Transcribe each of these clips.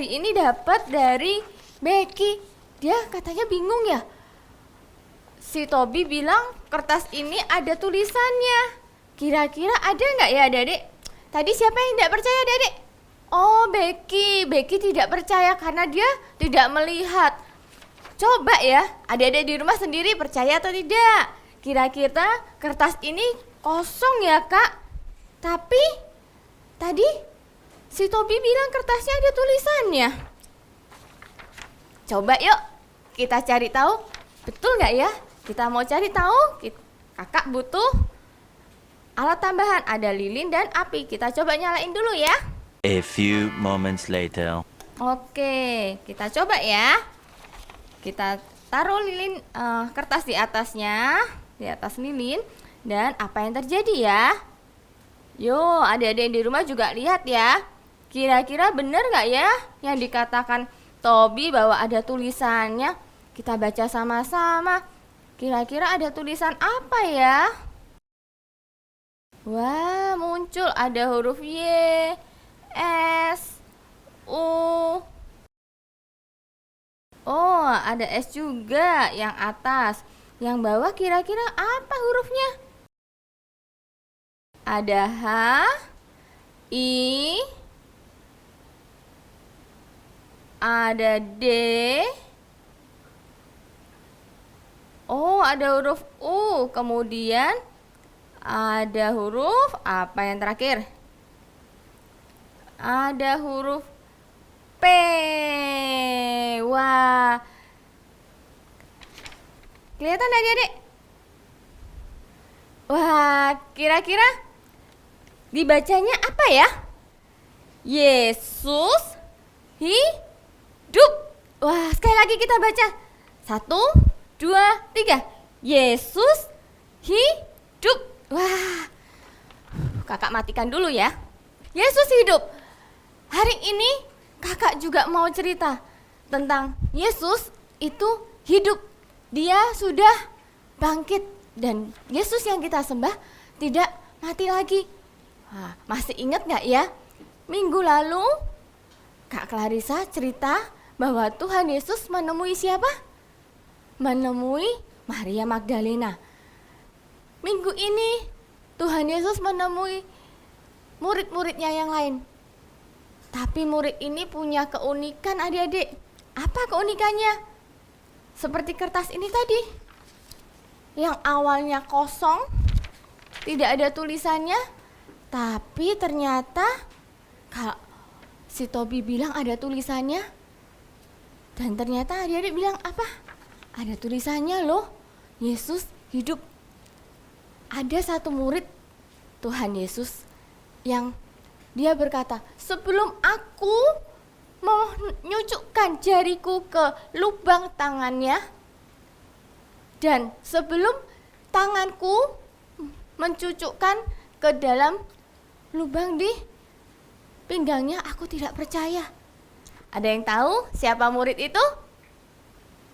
hari ini dapat dari Becky. Dia katanya bingung ya. Si Tobi bilang kertas ini ada tulisannya. Kira-kira ada nggak ya adik-adik? Tadi siapa yang tidak percaya adik-adik? Oh, Becky. Becky tidak percaya karena dia tidak melihat. Coba ya, adik-adik di rumah sendiri percaya atau tidak? Kira-kira kertas ini kosong ya kak? Tapi tadi si Tobi bilang kertasnya ada tulisannya. Coba yuk kita cari tahu, betul nggak ya? Kita mau cari tahu, kakak butuh alat tambahan, ada lilin dan api. Kita coba nyalain dulu ya. A few moments later. Oke, kita coba ya. Kita taruh lilin kertas di atasnya, di atas lilin. Dan apa yang terjadi ya? Yo, adik-adik di rumah juga lihat ya. Kira-kira benar nggak ya yang dikatakan Tobi bahwa ada tulisannya? Kita baca sama-sama. Kira-kira ada tulisan apa ya? Wah, muncul ada huruf Y, S, U. Oh, ada S juga yang atas. Yang bawah kira-kira apa hurufnya? Ada H, I, ada D. Oh, ada huruf U. Kemudian ada huruf apa yang terakhir? Ada huruf P. Wah. Kelihatan adik-adik? Wah, kira-kira dibacanya apa ya? Yesus hidup. Wah, sekali lagi kita baca. 1, 2, 3. Yesus hidup. Wah, kakak matikan dulu ya. Yesus hidup. Hari ini kakak juga mau cerita tentang Yesus itu hidup. Dia sudah bangkit dan Yesus yang kita sembah tidak mati lagi. Wah, masih ingat gak ya? Minggu lalu Kak Clarissa cerita bahwa Tuhan Yesus menemui siapa? Menemui Maria Magdalena. Minggu ini Tuhan Yesus menemui murid-muridnya yang lain. Tapi murid ini punya keunikan adik-adik. Apa keunikannya? Seperti kertas ini tadi. Yang awalnya kosong, tidak ada tulisannya. Tapi ternyata kalau si Tobi bilang ada tulisannya. Dan ternyata adik-adik bilang apa? Ada tulisannya loh. Yesus hidup. Ada satu murid Tuhan Yesus yang dia berkata, sebelum aku menyucukkan jariku ke lubang tangannya dan sebelum tanganku mencucukkan ke dalam lubang di pinggangnya, aku tidak percaya. Ada yang tahu siapa murid itu?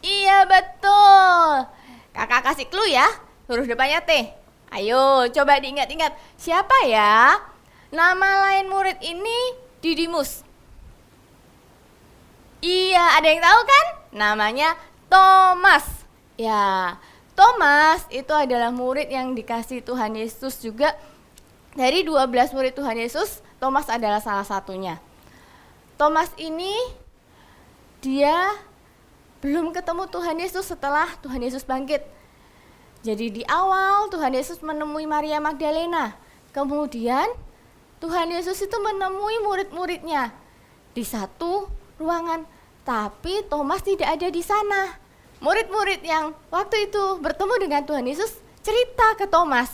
Iya betul. Kakak kasih clue ya, huruf depannya T. Ayo coba diingat-ingat, siapa ya? Nama lain murid ini Didimus. Iya, ada yang tahu kan? Namanya Thomas. Ya, Thomas itu adalah murid yang dikasih Tuhan Yesus juga. Dari 12 murid Tuhan Yesus, Thomas adalah salah satunya. Thomas ini dia belum ketemu Tuhan Yesus setelah Tuhan Yesus bangkit. Jadi di awal Tuhan Yesus menemui Maria Magdalena. Kemudian Tuhan Yesus itu menemui murid-muridnya di satu ruangan, tapi Thomas tidak ada di sana. Murid-murid yang waktu itu bertemu dengan Tuhan Yesus cerita ke Thomas,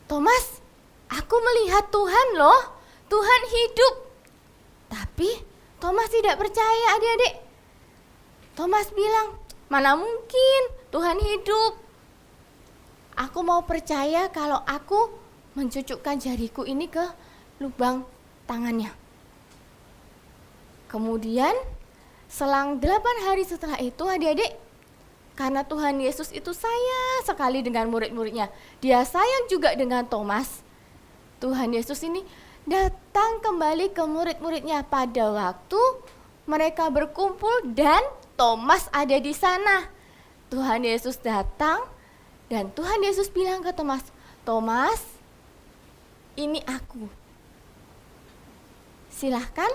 Thomas, aku melihat Tuhan loh, Tuhan hidup. Tapi Thomas tidak percaya adik-adik. Thomas bilang, mana mungkin Tuhan hidup. Aku mau percaya kalau aku mencucukkan jariku ini ke lubang tangannya. Kemudian selang 8 hari setelah itu adik-adik, karena Tuhan Yesus itu sayang sekali dengan murid-muridnya, dia sayang juga dengan Thomas. Tuhan Yesus ini datang kembali ke murid-muridnya pada waktu mereka berkumpul dan Thomas ada di sana. Tuhan Yesus datang dan Tuhan Yesus bilang ke Thomas, "Thomas, ini aku. Silahkan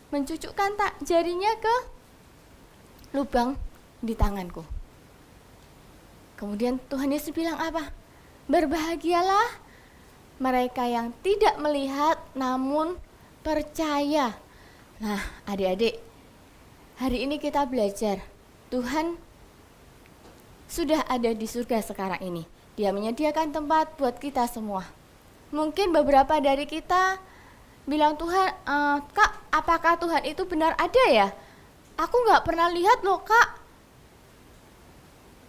mencucukkan jarinya ke lubang di tanganku." Kemudian Tuhan Yesus bilang apa? "Berbahagialah mereka yang tidak melihat namun percaya." Nah, adik-adik, hari ini kita belajar Tuhan sudah ada di surga sekarang ini. Dia menyediakan tempat buat kita semua. Mungkin beberapa dari kita bilang, "Tuhan, Kak, apakah Tuhan itu benar ada ya? Aku nggak pernah lihat loh, Kak.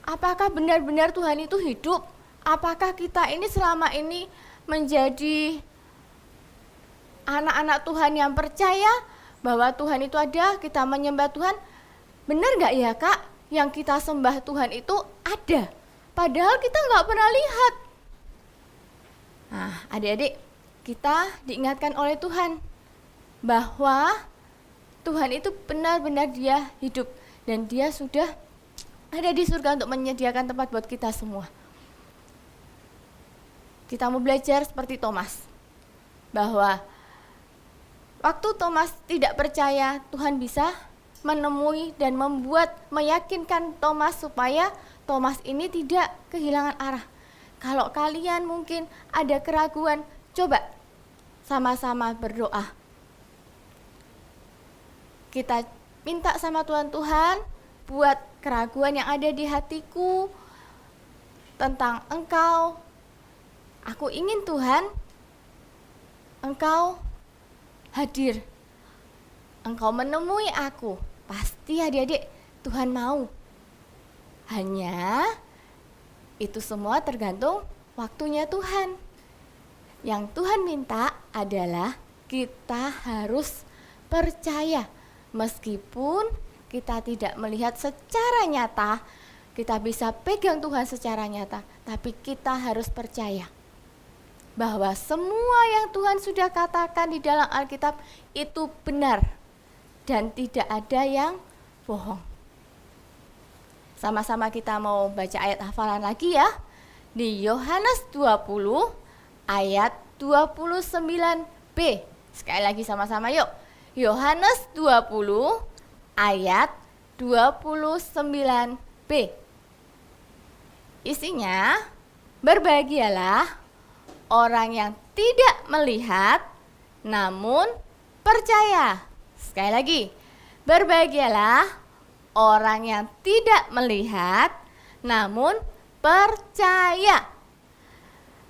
Apakah benar-benar Tuhan itu hidup? Apakah kita ini selama ini menjadi anak-anak Tuhan yang percaya bahwa Tuhan itu ada, kita menyembah Tuhan? Benar nggak ya, Kak, yang kita sembah Tuhan itu ada? Padahal kita nggak pernah lihat." Nah, adik-adik, kita diingatkan oleh Tuhan bahwa Tuhan itu benar-benar Dia hidup dan Dia sudah ada di surga untuk menyediakan tempat buat kita semua. Kita mau belajar seperti Thomas, bahwa waktu Thomas tidak percaya, Tuhan bisa menemui dan meyakinkan Thomas supaya Thomas ini tidak kehilangan arah. Kalau kalian mungkin ada keraguan, coba sama-sama berdoa. Kita minta sama Tuhan, buat keraguan yang ada di hatiku tentang Engkau. Aku ingin Tuhan, Engkau hadir. Engkau menemui aku. Pasti adik-adik Tuhan mau. Hanya itu semua tergantung waktunya Tuhan. Yang Tuhan minta adalah kita harus percaya. Meskipun kita tidak melihat secara nyata, kita bisa pegang Tuhan secara nyata, tapi kita harus percaya bahwa semua yang Tuhan sudah katakan di dalam Alkitab itu benar dan tidak ada yang bohong. Sama-sama kita mau baca ayat hafalan lagi ya. Di Yohanes 20 ayat 29b. Sekali lagi sama-sama yuk. Yohanes 20 ayat 29b. Isinya, berbahagialah orang yang tidak melihat namun percaya. Sekali lagi, berbahagialah orang yang tidak melihat namun percaya.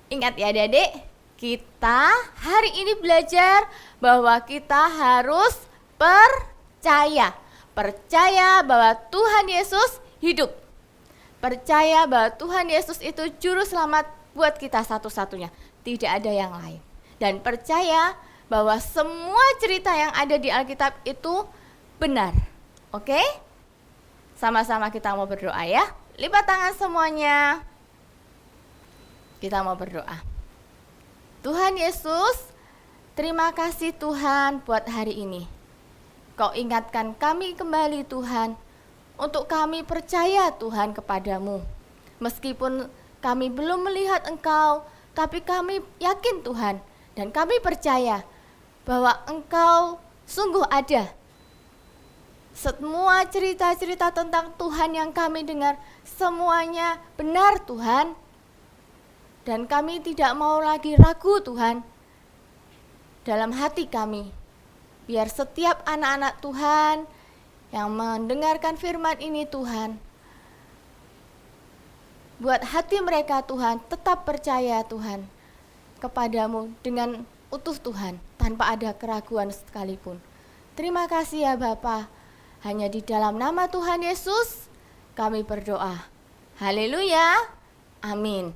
Ingat ya adik-adik, kita hari ini belajar bahwa kita harus percaya. Percaya bahwa Tuhan Yesus hidup. Percaya bahwa Tuhan Yesus itu juru selamat buat kita satu-satunya. Tidak ada yang lain. Dan percaya bahwa semua cerita yang ada di Alkitab itu benar. Oke? Sama-sama kita mau berdoa ya. Lipat tangan semuanya. Kita mau berdoa. Tuhan Yesus, terima kasih Tuhan buat hari ini. Kau ingatkan kami kembali Tuhan, untuk kami percaya Tuhan kepadamu. Meskipun kami belum melihat Engkau, tapi kami yakin Tuhan, dan kami percaya bahwa Engkau sungguh ada. Semua cerita-cerita tentang Tuhan yang kami dengar, semuanya benar Tuhan. Dan kami tidak mau lagi ragu Tuhan dalam hati kami. Biar setiap anak-anak Tuhan yang mendengarkan firman ini Tuhan, buat hati mereka Tuhan tetap percaya Tuhan kepadamu dengan utuh Tuhan, tanpa ada keraguan sekalipun. Terima kasih ya Bapa. Hanya di dalam nama Tuhan Yesus kami berdoa. Haleluya. Amin.